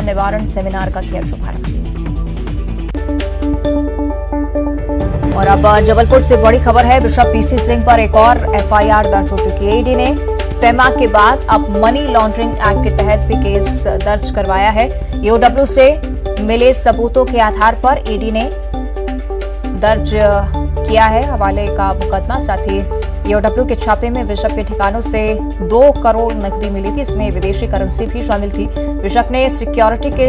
निवारण सेमिनार का किया शुभारंभ। और अब जबलपुर से बड़ी खबर है। बिशप पीसी सिंह पर एक और एफआईआर दर्ज हो चुकी है। ईडी ने फेमा के बाद अब मनी लॉन्ड्रिंग एक्ट के तहत भी केस दर्ज करवाया है। ईओडब्ल्यू से मिले सबूतों के आधार पर ईडी ने दर्ज किया है हवाले का मुकदमा। साथ ही ईओडब्ल्यू के छापे में बिशप के ठिकानों से 2 करोड़ नकदी मिली थी। इसमें विदेशी करेंसी भी शामिल थी। बिशप ने सिक्योरिटी के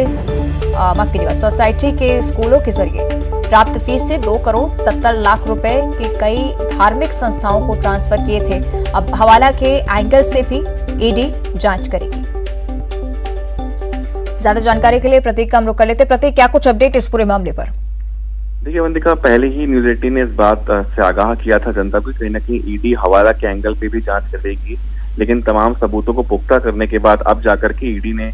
सोसाइटी के स्कूलों के जरिए प्राप्त फीस से 2 करोड़ 70 लाख रुपए के कई धार्मिक संस्थाओं को ट्रांसफर किए थे। अब हवाला के एंगल से भी ईडी जांच करेगी। ज्यादा जानकारी के लिए प्रतीक का हम रुख कर लेते। प्रतीक, क्या कुछ अपडेट इस पूरे मामले पर? देखिए वंदिका, पहले ही न्यूज 18 ने इस बात से आगाह किया था जनता को, कहीं ना कहीं ईडी हवाला के एंगल पे भी जांच करेगी। लेकिन तमाम सबूतों को पुख्ता करने के बाद अब जाकर के ईडी ने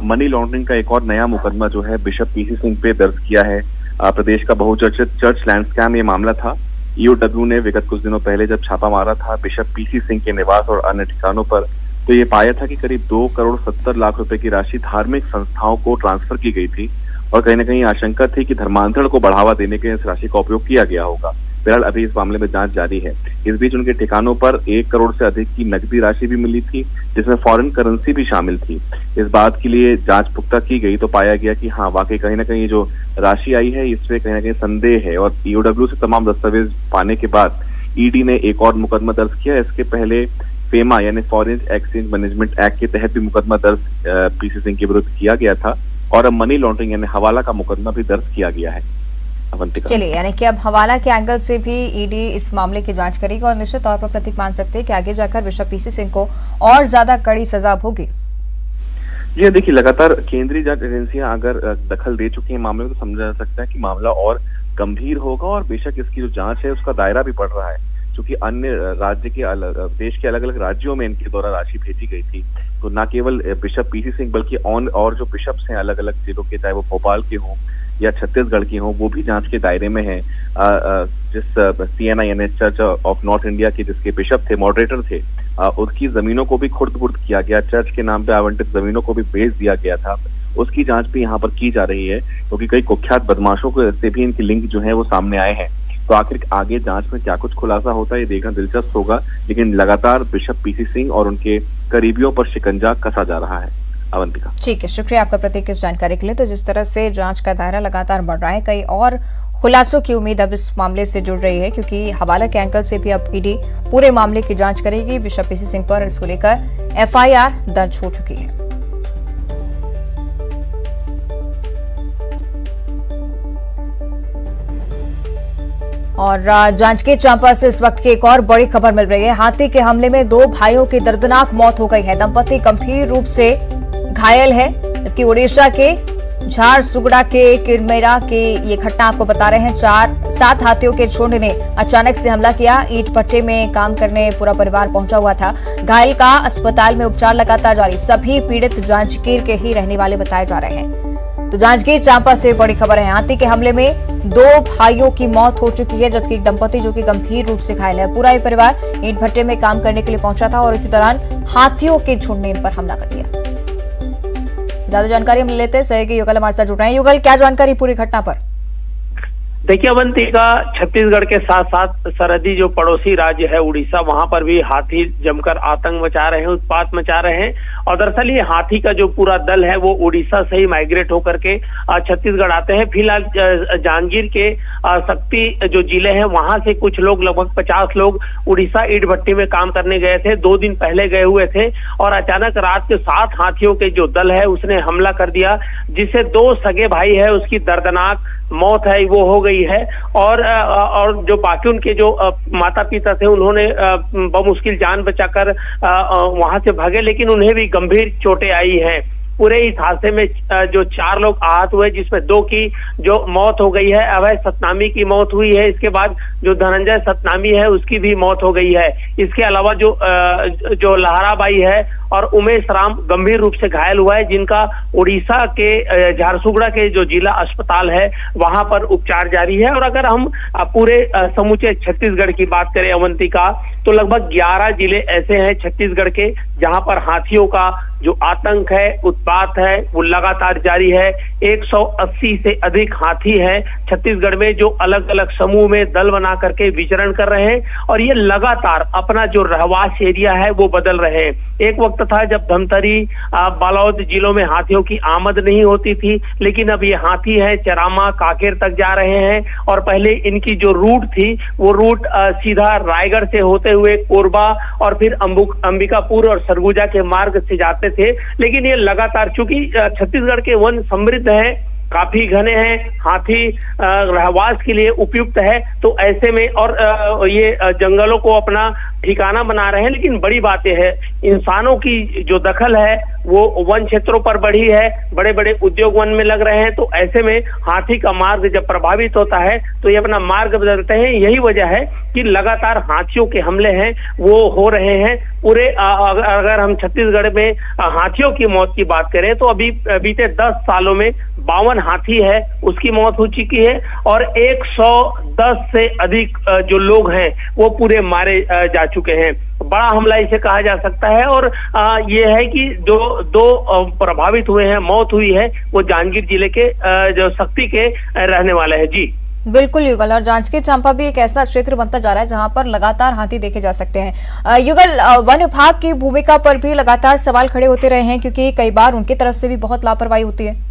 मनी लॉन्ड्रिंग का एक और नया मुकदमा जो है बिशप पीसी सिंह पे दर्ज किया है। प्रदेश का बहुचर्चित चर्च लैंड स्कैम ये मामला था। ईओडब्ल्यू ने विगत कुछ दिनों पहले जब छापा मारा था बिशप पीसी सिंह के निवास और अन्य ठिकानों पर, तो ये पाया था कि करीब 2 करोड़ 70 लाख रुपए की राशि धार्मिक संस्थाओं को ट्रांसफर की गई थी और कहीं ना कहीं आशंका थी कि धर्मांतरण को बढ़ावा देने के इस राशि का उपयोग किया गया होगा। फिलहाल अभी इस मामले में जांच जारी है। इस बीच उनके ठिकानों पर 1 करोड़ से अधिक की नकदी राशि भी मिली थी, जिसमें फॉरेन करेंसी भी शामिल थी। इस बात के लिए जांच पुख्ता की गई तो पाया गया कि हाँ, वाकई कहीं ना कहीं जो राशि आई है इसमें कहीं ना कहीं संदेह है। और ईओडब्ल्यू से तमाम दस्तावेज पाने के बाद ईडी ने एक और मुकदमा दर्ज किया। इसके पहले फेमा यानी फॉरेन एक्सचेंज मैनेजमेंट एक्ट के तहत भी मुकदमा दर्ज पीसी सिंह के विरुद्ध किया गया था और अब मनी लॉन्ड्रिंग यानी हवाला का मुकदमा भी दर्ज किया गया है। चलिए, यानी कि अब हवाला के एंगल से भी ईडी इस मामले की जांच करेगी और निश्चित तौर पर प्रतीक मान सकते हैं कि आगे जाकर बिशप पीसी सिंह को और ज्यादा कड़ी सजा होगी। ये देखिए, लगातार केंद्रीय जांच एजेंसियां अगर दखल दे चुकी हैं मामले में, तो समझा जा सकता है कि मामला और गंभीर होगा और बेशक इसकी जो जांच है उसका दायरा भी बढ़ रहा है, क्योंकि अन्य राज्य के देश के अलग अलग राज्यों में इनके द्वारा राशि भेजी गई थी। तो न केवल बिशप पीसी सिंह बल्कि और जो बिशप्स हैं अलग अलग जिलों के, चाहे वो भोपाल के हों या छत्तीसगढ़ के हों, वो भी जांच के दायरे में हैं। जिस CNI यानी चर्च ऑफ नॉर्थ इंडिया के जिसके बिशप थे, मॉडरेटर थे, उसकी जमीनों को भी खुर्द-बुर्द किया गया। चर्च के नाम पे आवंटित जमीनों को भी बेच दिया गया था। उसकी जांच भी यहाँ पर की जा रही है, क्योंकि कई कुख्यात बदमाशों को से भी इनके लिंक जो है वो सामने आए हैं। तो आखिर आगे जांच में क्या कुछ खुलासा होता है ये देखना दिलचस्प होगा। लेकिन लगातार बिशप पीसी सिंह और उनके करीबियों पर शिकंजा कसा जा रहा है। अवंतिका, ठीक है, शुक्रिया आपका प्रतीक इस जानकारी के लिए। तो जिस तरह से जांच का दायरा लगातार बढ़ रहा है, कई और खुलासों की उम्मीद अब इस मामले से जुड़ रही है, क्योंकि हवाला के एंगल से भी अब ईडी पूरे मामले की जांच करेगी। बिशप पीसी सिंह पर इसको लेकर एफआईआर दर्ज हो चुकी है। और जांजगीर चांपा से इस वक्त की एक और बड़ी खबर मिल रही है। हाथी के हमले में 2 भाइयों की दर्दनाक मौत हो गई है। दंपति गंभीर रूप से घायल है, जबकि ओडिशा के झारसुगड़ा के किरमेरा के ये घटना आपको बता रहे हैं। 7 हाथियों के झुंड ने अचानक से हमला किया। ईंट भट्टे में काम करने पूरा परिवार पहुंचा हुआ था। घायल का अस्पताल में उपचार लगातार जारी। सभी पीड़ित जांजगीर के ही रहने वाले बताए जा रहे हैं। तो जांजगीर चांपा से बड़ी खबर है। हाथी के हमले में 2 भाइयों की मौत हो चुकी है, जबकि एक दंपति जो कि गंभीर रूप से घायल है। पूरा ही परिवार ईंट भट्टे में काम करने के लिए पहुंचा था और इसी दौरान हाथियों के झुंड ने इन पर हमला कर दिया। ज्यादा जानकारी हम ले लेते हैं। सहयोगी युगल हमारे साथ जुड़ रहे हैं। युगल, क्या जानकारी पूरी घटना पर? देखिए अवंतिका, छत्तीसगढ़ के साथ साथ सरहदी जो पड़ोसी राज्य है उड़ीसा, वहां पर भी हाथी जमकर आतंक मचा रहे हैं, उत्पात मचा रहे हैं। और दरअसल ये हाथी का जो पूरा दल है वो उड़ीसा से ही माइग्रेट होकर के छत्तीसगढ़ आते हैं। फिलहाल जांजगीर के शक्ति जो जिले हैं वहां से कुछ लोग, लगभग 50 लोग उड़ीसा ईंट भट्टी में काम करने गए थे। 2 दिन पहले गए हुए थे और अचानक रात के 7 हाथियों के जो दल है उसने हमला कर दिया, जिससे 2 सगे भाई है उसकी दर्दनाक मौत है वो हो गई है। और जो बाकी उनके जो माता पिता थे उन्होंने बमुश्किल जान बचाकर वहां से भागे, लेकिन उन्हें भी गंभीर चोटें आई हैं। पूरे इस हादसे में जो 4 लोग आहत हुए, जिसमें 2 की जो मौत हो गई है। अभय सतनामी की मौत हुई है। इसके बाद जो धनंजय सतनामी है उसकी भी मौत हो गई है। इसके अलावा जो लहराबाई है और उमेश राम गंभीर रूप से घायल हुआ है, जिनका उड़ीसा के झारसुगड़ा के जो जिला अस्पताल है वहां पर उपचार जारी है। और अगर हम पूरे समूचे छत्तीसगढ़ की बात करें अवंतिका, तो लगभग 11 जिले ऐसे हैं छत्तीसगढ़ के जहां पर हाथियों का जो आतंक है, बात है वो लगातार जारी है। 180 से अधिक हाथी हैं छत्तीसगढ़ में जो अलग अलग समूह में दल बना करके विचरण कर रहे हैं और ये लगातार अपना जो रहवास एरिया है वो बदल रहे हैं। एक वक्त था जब धमतरी बालोद जिलों में हाथियों की आमद नहीं होती थी, लेकिन अब ये हाथी है चरामा काकेर तक जा रहे हैं और पहले इनकी जो रूट थी वो रूट सीधा रायगढ़ से होते हुए कोरबा और फिर अंबिकापुर और सरगुजा के मार्ग से जाते थे। लेकिन ये लगातार, चूंकि छत्तीसगढ़ के वन समृद्ध है, काफी घने हैं, हाथी रहवास के लिए उपयुक्त है, तो ऐसे में और ये जंगलों को अपना ठिकाना बना रहे हैं। लेकिन बड़ी बात यह है इंसानों की जो दखल है वो वन क्षेत्रों पर बढ़ी है, बड़े बड़े उद्योग वन में लग रहे हैं, तो ऐसे में हाथी का मार्ग जब प्रभावित होता है तो ये अपना मार्ग बदलते हैं। यही वजह है कि लगातार हाथियों के हमले हैं वो हो रहे हैं। पूरे अगर हम छत्तीसगढ़ में हाथियों की मौत की बात करें तो अभी बीते 10 सालों में 52 हाथी है उसकी मौत हो चुकी है और 110 से अधिक जो लोग हैं वो पूरे मारे जा चुके हैं। बड़ा हमला इसे कहा जा सकता है और ये है कि जो दो प्रभावित हुए हैं, मौत हुई है, वो जांजगीर जिले के जो सक्ती के रहने वाले हैं। जी बिल्कुल युगल, और जांजगीर चांपा भी एक ऐसा क्षेत्र बनता जा रहा है जहां पर लगातार हाथी देखे जा सकते हैं। युगल, वन विभाग की भूमिका पर भी लगातार सवाल खड़े होते रहे हैं क्योंकि कई बार उनकी तरफ से भी बहुत लापरवाही होती है।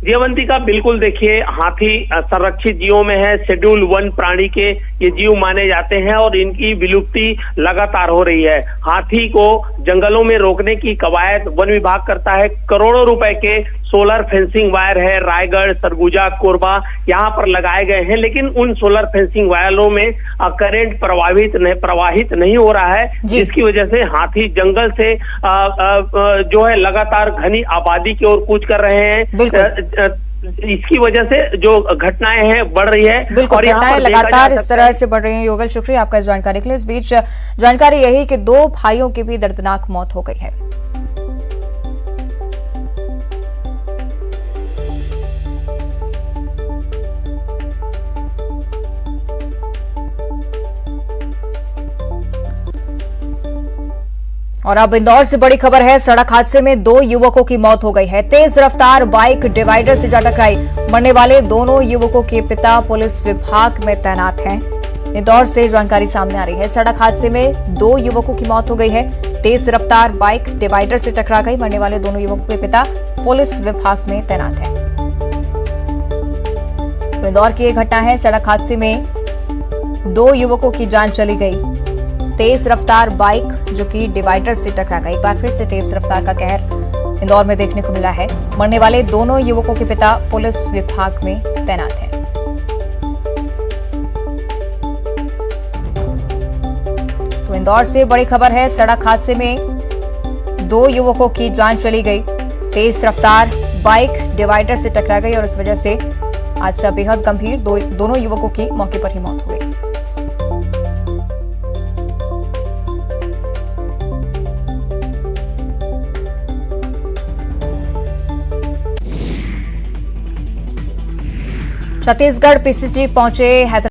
जीवंतिका, बिल्कुल देखिए, हाथी संरक्षित जीवों में है, शेड्यूल वन प्राणी के ये जीव माने जाते हैं और इनकी विलुप्ति लगातार हो रही है। हाथी को जंगलों में रोकने की कवायद वन विभाग करता है। करोड़ों रुपए के सोलर फेंसिंग वायर है, रायगढ़, सरगुजा, कोरबा यहाँ पर लगाए गए हैं, लेकिन उन सोलर फेंसिंग वायरों में करंट प्रवाहित नहीं हो रहा है, जिसकी वजह से हाथी जंगल से जो है लगातार घनी आबादी की ओर कूच कर रहे हैं। इसकी वजह से जो घटनाएं हैं बढ़ रही है और यहाँ लगातार इस तरह से बढ़ रही हैं। योगल, शुक्रिया आपका इस जानकारी के लिए। इस बीच जानकारी यही कि 2 भाइयों की भी दर्दनाक मौत हो गई है। और अब इंदौर से बड़ी खबर है। सड़क हादसे में 2 युवकों की मौत हो गई है। तेज रफ्तार बाइक डिवाइडर से जा टकराई। मरने वाले दोनों युवकों के पिता पुलिस विभाग में तैनात हैं। इंदौर से जानकारी सामने आ रही है। सड़क हादसे में 2 युवकों की मौत हो गई है। तेज रफ्तार बाइक डिवाइडर से टकरा गई। मरने वाले दोनों युवकों के पिता पुलिस विभाग में तैनात हैं। तो इंदौर की एक घटना है। सड़क हादसे में 2 युवकों की जान चली गई। तेज रफ्तार बाइक जो कि डिवाइडर से टकरा गई। एक बार फिर से तेज रफ्तार का कहर इंदौर में देखने को मिला है। मरने वाले दोनों युवकों के पिता पुलिस विभाग में तैनात हैं। तो इंदौर से बड़ी खबर है। सड़क हादसे में 2 युवकों की जान चली गई। तेज रफ्तार बाइक डिवाइडर से टकरा गई और इस वजह से हादसा बेहद गंभीर। दोनों युवकों की मौके पर ही मौत हो गई। छत्तीसगढ़ पीसीजी पहुंचे हैदराबाद